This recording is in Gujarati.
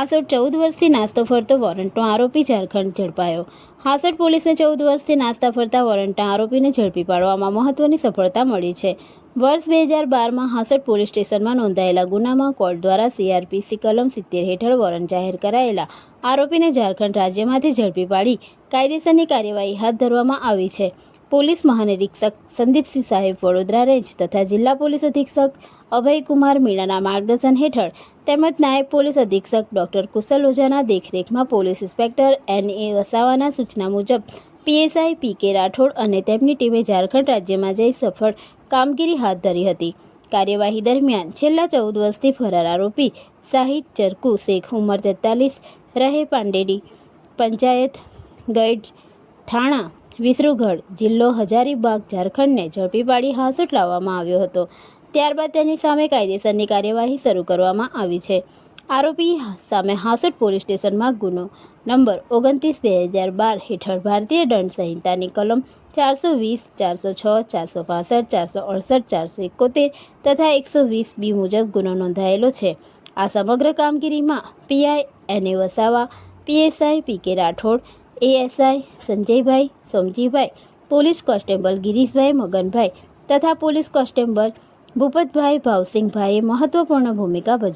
હાસોટ 14 વર્ષથી નાસ્તો ફરતો વોરંટનો આરોપી ઝારખંડ ઝડપાયો। હાસોટ પોલીસને 14 વર્ષથી નાસ્તા ફરતા વોરંટના આરોપીને ઝડપી પાડવામાં મહત્વની સફળતા મળી છે। વર્ષ 2012માં હાસોટ પોલીસ સ્ટેશનમાં નોંધાયેલા ગુનામાં કોર્ટ દ્વારા CRPC કલમ 70 હેઠળ વોરંટ જાહેર કરાયેલા આરોપીને ઝારખંડ રાજ્યમાંથી ઝડપી પાડી કાયદેસરની કાર્યવાહી હાથ ધરવામાં આવી છે। પોલીસ મહાનિરીક્ષક સંદીપસિંહ સાહેબ વડોદરા રેન્જ તથા જિલ્લા પોલીસ અધિક્ષક અભયકુમાર મીણાના માર્ગદર્શન હેઠળ તેમજ નાયબ પોલીસ અધિક્ષક ડોક્ટર કુશલ ઓઝાના દેખરેખમાં પોલીસ ઇન્સ્પેક્ટર NA વસાવાના સૂચના મુજબ PSI PK રાઠોડ અને તેમની ટીમે ઝારખંડ રાજ્યમાં જઈ સફળ કામગીરી હાથ ધરી હતી। કાર્યવાહી દરમિયાન છેલ્લા 14 વર્ષથી ફરાર આરોપી શાહિદ ચરકુ શેખ ઉંમર 43 રહે પાંડેડી પંચાયત ગઈડ થાણા વિસરુગઢ જિલ્લો હજારીબાગ ઝારખંડને ઝડપી પાડી હાંસોટ લાવવામાં આવ્યો હતો। ત્યારબાદ તેની સામે કાયદેસરની કાર્યવાહી શરૂ કરવામાં આવી છે। આરોપી સામે હાંસોટ પોલીસ સ્ટેશનમાં ગુનો નંબર 29/2012 હેઠળ ભારતીય દંડ સંહિતાની કલમ 420, 406, 465, 468, 471 તથા 120B મુજબ ગુનો નોંધાયેલો છે। આ સમગ્ર કામગીરીમાં PI NA Vasava, PSI PK Rathod, ASI સંજયભાઈ સોમજીભાઈ, પોલીસ કોન્સ્ટેબલ ગિરીશભાઈ મગનભાઈ તથા પોલીસ કોન્સ્ટેબલ ભૂપતભાઈ ભાવસિંહભાઈએ મહત્વપૂર્ણ ભૂમિકા ભજવી।